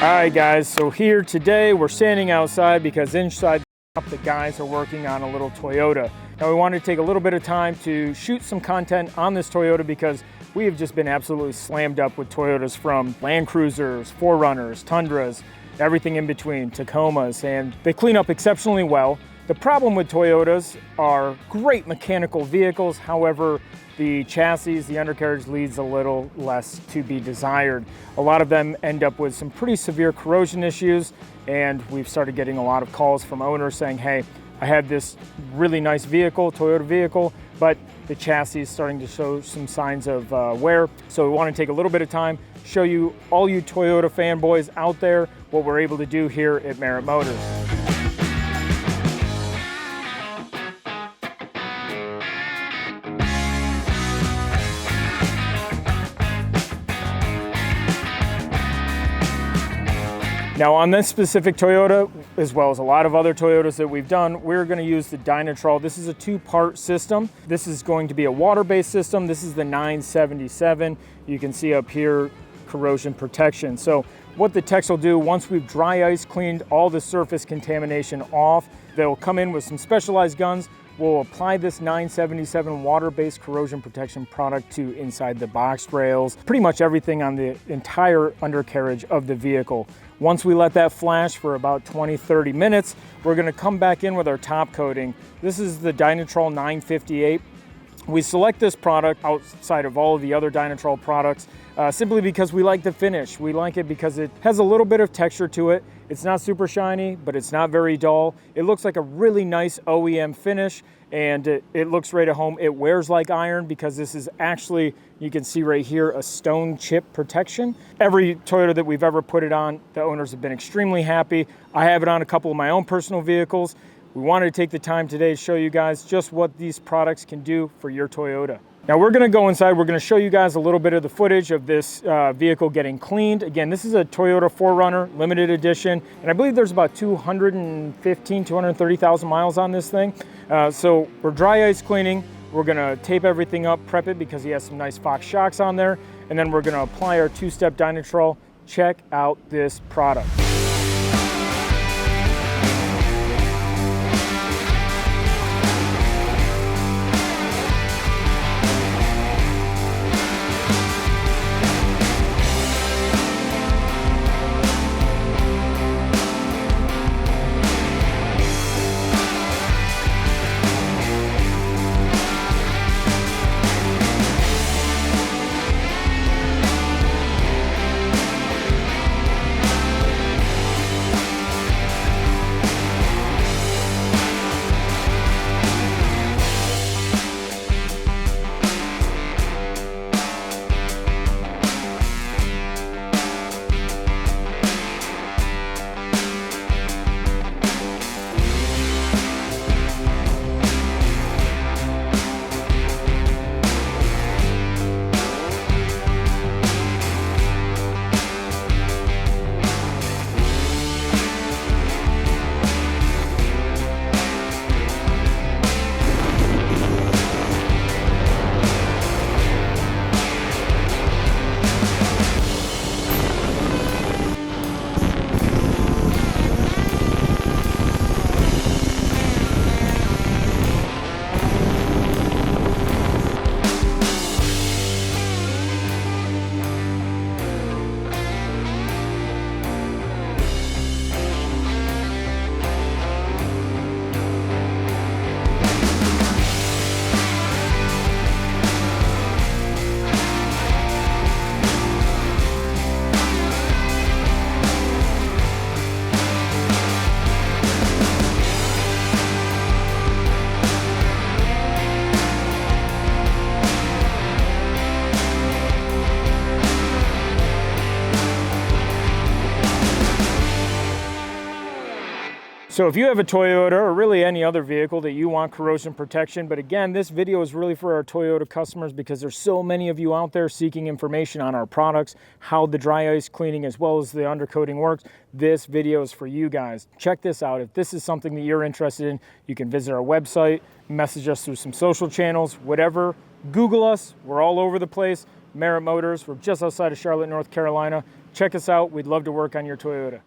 All right guys, so here today we're standing outside because inside the guys are working on a little Toyota. Now we wanted to take a little bit of time to shoot some content on this Toyota because we have just been absolutely slammed up with Toyotas, from Land Cruisers, 4Runners, Tundras, everything in between, Tacomas, and they clean up exceptionally well. The problem with Toyotas are great mechanical vehicles, however, the chassis, the undercarriage leaves a little less to be desired. A lot of them end up with some pretty severe corrosion issues, and we've started getting a lot of calls from owners saying, hey, I have this really nice vehicle, Toyota vehicle, but the chassis is starting to show some signs of wear. So we want to take a little bit of time, show you, all you Toyota fanboys out there, what we're able to do here at Merritt Motors. Now on this specific Toyota, as well as a lot of other Toyotas that we've done, we're going to use the Dinatrol. This is a two-part system. This is going to be a water-based system. This is the 977. You can see up here, corrosion protection. So what the techs will do, once we've dry ice cleaned all the surface contamination off, they'll come in with some specialized guns. We'll apply this 977 water-based corrosion protection product to inside the box rails, pretty much everything on the entire undercarriage of the vehicle. Once we let that flash for about 20-30 minutes, we're going to come back in with our top coating. This is the Dinatrol 958. We select this product outside of all of the other Dinatrol products simply because we like the finish. We like it because it has a little bit of texture to it. It's not super shiny, but it's not very dull. It looks like a really nice OEM finish, and it looks right at home. It wears like iron because this is actually, you can see right here, a stone chip protection. Every Toyota that we've ever put it on, the owners have been extremely happy. I have it on a couple of my own personal vehicles. We wanted to take the time today to show you guys just what these products can do for your Toyota. Now we're going to go inside. We're going to show you guys a little bit of the footage of this vehicle getting cleaned. Again, this is a Toyota 4Runner limited edition, and I believe there's about 230,000 miles on this thing. So we're dry ice cleaning. We're going to tape everything up, prep it because he has some nice Fox shocks on there, and then we're going to apply our two-step Dinatrol. Check out this product. So if you have a Toyota or really any other vehicle that you want corrosion protection, but again, this video is really for our Toyota customers because there's so many of you out there seeking information on our products, how the dry ice cleaning as well as the undercoating works. This video is for you guys. Check this out. If this is something that you're interested in, you can visit our website, message us through some social channels, whatever. Google us. We're all over the place. Merritt Motors. We're just outside of Charlotte, North Carolina. Check us out. We'd love to work on your Toyota.